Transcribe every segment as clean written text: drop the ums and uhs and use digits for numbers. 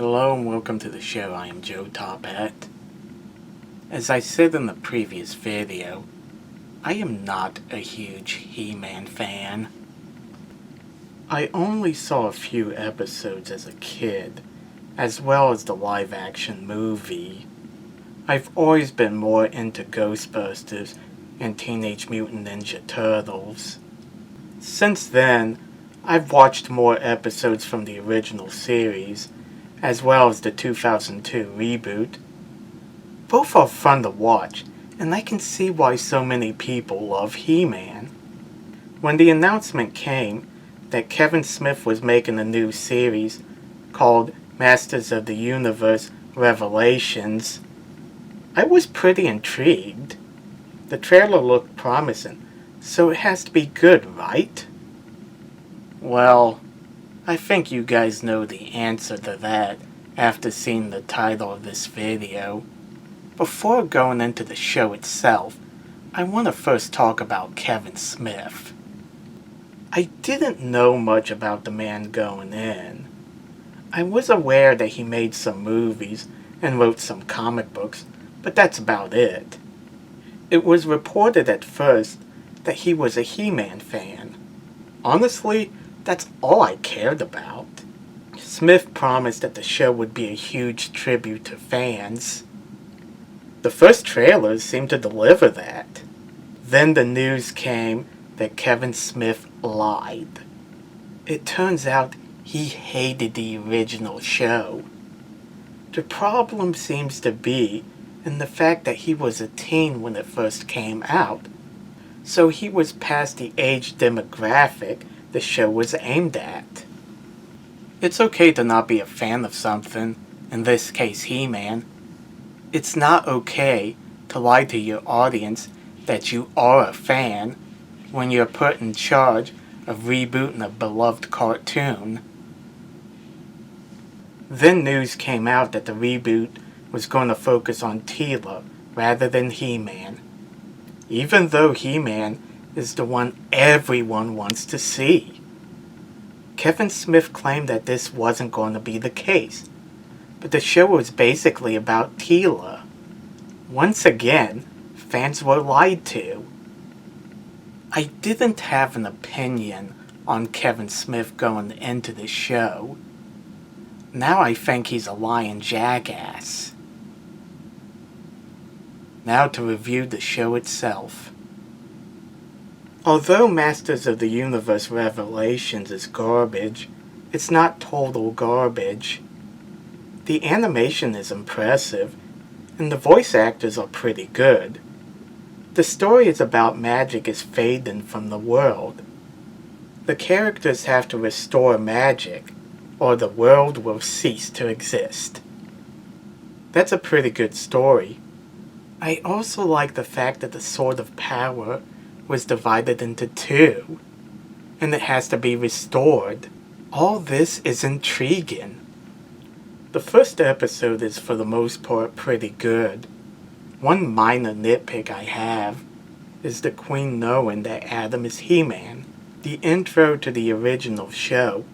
Hello and welcome to the show. I am Joe Tophat. As I said in the previous video, I am not a huge He-Man fan. I only saw a few episodes as a kid, as well as the live-action movie. I've always been more into Ghostbusters and Teenage Mutant Ninja Turtles. Since then, I've watched more episodes from the original series, as well as the 2002 reboot. Both are fun to watch, and I can see why so many people love He-Man. When the announcement came that Kevin Smith was making a new series called Masters of the Universe Revelations, I was pretty intrigued. The trailer looked promising, so it has to be good, right? Well, I think you guys know the answer to that after seeing the title of this video. Before going into the show itself, I want to first talk about Kevin Smith. I didn't know much about the man going in. I was aware that he made some movies and wrote some comic books, but that's about it. It was reported at first that he was a He-Man fan. Honestly, that's all I cared about. Smith promised that the show would be a huge tribute to fans. The first trailers seemed to deliver that. Then the news came that Kevin Smith lied. It turns out he hated the original show. The problem seems to be in the fact that he was a teen when it first came out, so he was past the age demographic the show was aimed at. It's okay to not be a fan of something, in this case He-Man. It's not okay to lie to your audience that you are a fan when you're put in charge of rebooting a beloved cartoon. Then news came out that the reboot was going to focus on Teela rather than He-Man, even though He-Man is the one everyone wants to see. Kevin Smith claimed that this wasn't going to be the case, but the show was basically about Teela. Once again, fans were lied to. I didn't have an opinion on Kevin Smith going into the show. Now I think he's a lying jackass. Now to review the show itself. Although Masters of the Universe Revelations is garbage, it's not total garbage. The animation is impressive, and the voice actors are pretty good. The story is about magic is fading from the world. The characters have to restore magic, or the world will cease to exist. That's a pretty good story. I also like the fact that the Sword of Power was divided into two, and it has to be restored. All this is intriguing. The first episode is for the most part pretty good. One minor nitpick I have is the Queen knowing that Adam is He-Man. The intro to the original show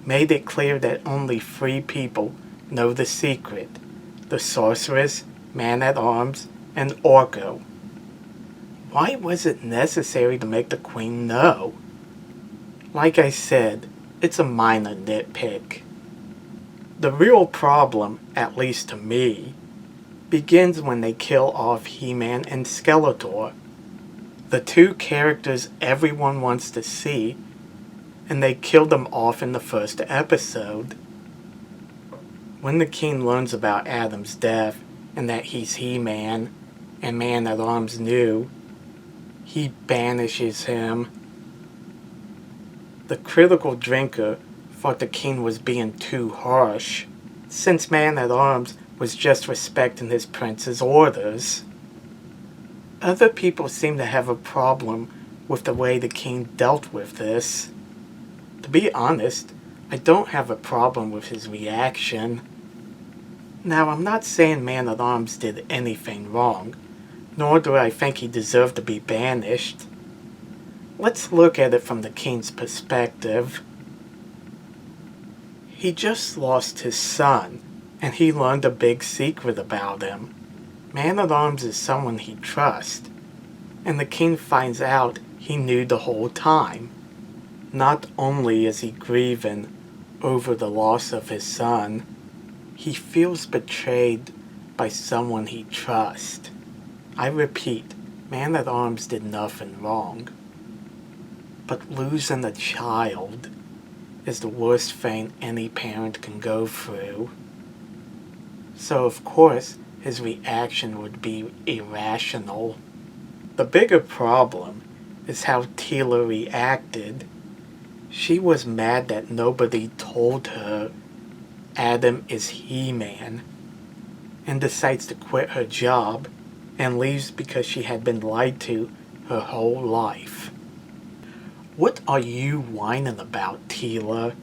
made it clear that only 3 people know the secret: the Sorceress, Man-at-Arms, and Orko. Why was it necessary to make the Queen know? Like I said, it's a minor nitpick. The real problem, at least to me, begins when they kill off He-Man and Skeletor, the 2 characters everyone wants to see, and they kill them off in the first episode. When the King learns about Adam's death and that he's He-Man and Man-at-Arms knew, he banishes him. The critical drinker thought the King was being too harsh, since Man-at-Arms was just respecting his prince's orders. Other people seem to have a problem with the way the King dealt with this. To be honest, I don't have a problem with his reaction. Now, I'm not saying Man-at-Arms did anything wrong, nor do I think he deserved to be banished. Let's look at it from the King's perspective. He just lost his son, and he learned a big secret about him. Man-at-Arms is someone he trusts, and the king finds out he knew the whole time. Not only is he grieving over the loss of his son, he feels betrayed by someone he trusts. I repeat, Man-at-Arms did nothing wrong. But losing a child is the worst thing any parent can go through. So of course, his reaction would be irrational. The bigger problem is how Teela reacted. She was mad that nobody told her Adam is He-Man, and decides to quit her job and leaves because she had been lied to her whole life. What are you whining about, Teela?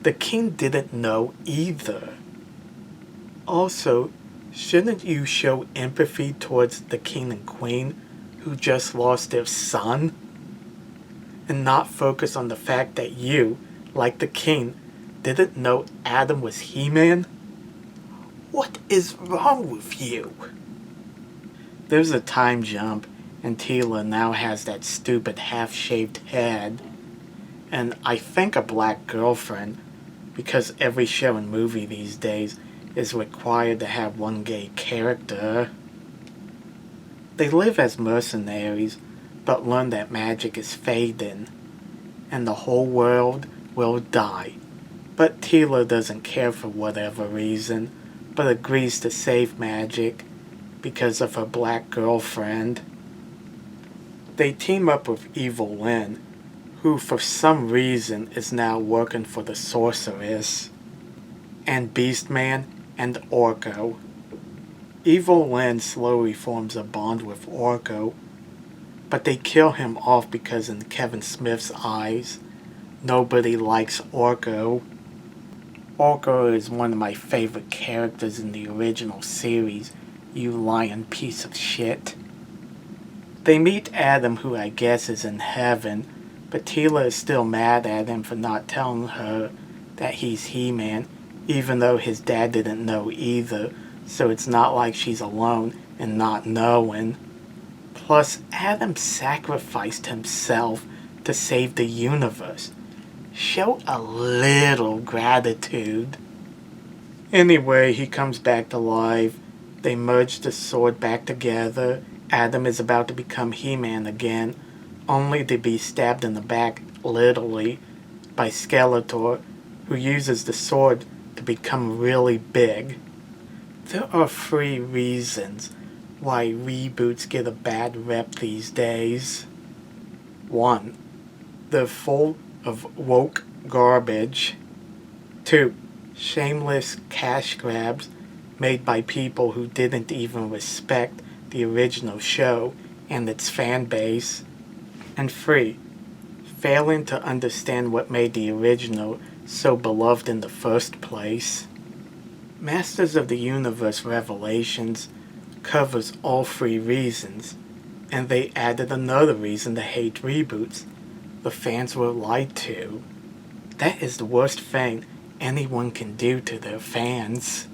The king didn't know either. Also, shouldn't you show empathy towards the king and queen who just lost their son? And not focus on the fact that you, like the king, didn't know Adam was He-Man? What is wrong with you? There's a time jump, and Teela now has that stupid half-shaved head, and I think a black girlfriend, because every show and movie these days is required to have one gay character. They live as mercenaries, but learn that magic is fading, and the whole world will die. But Teela doesn't care for whatever reason, but agrees to save magic because of her black girlfriend. They team up with Evil Lyn, who for some reason is now working for the Sorceress, and Beastman and Orko. Evil Lyn slowly forms a bond with Orko, but they kill him off because in Kevin Smith's eyes, nobody likes Orko. Orko is one of my favorite characters in the original series, you lying piece of shit. They meet Adam, who I guess is in heaven, but Teela is still mad at him for not telling her that he's He-Man, even though his dad didn't know either, so it's not like she's alone in not knowing. Plus, Adam sacrificed himself to save the universe. Show a little gratitude. Anyway, he comes back to life. They merge the sword back together. Adam is about to become He-Man again, only to be stabbed in the back, literally, by Skeletor, who uses the sword to become really big. There are 3 reasons why reboots get a bad rep these days. 1. They're full of woke garbage. 2. Shameless cash grabs made by people who didn't even respect the original show and its fan base. And 3. Failing to understand what made the original so beloved in the first place. Masters of the Universe Revelations covers all 3 reasons, and they added another reason to hate reboots. The fans were lied to. That is the worst thing anyone can do to their fans.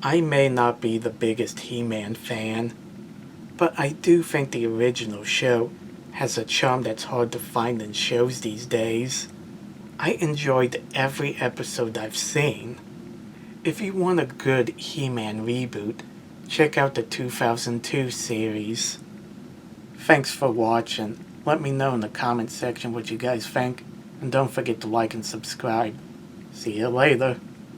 I may not be the biggest He-Man fan, but I do think the original show has a charm that's hard to find in shows these days. I enjoyed every episode I've seen. If you want a good He-Man reboot, check out the 2002 series. Thanks for watching. Let me know in the comment section what you guys think, and don't forget to like and subscribe. See you later.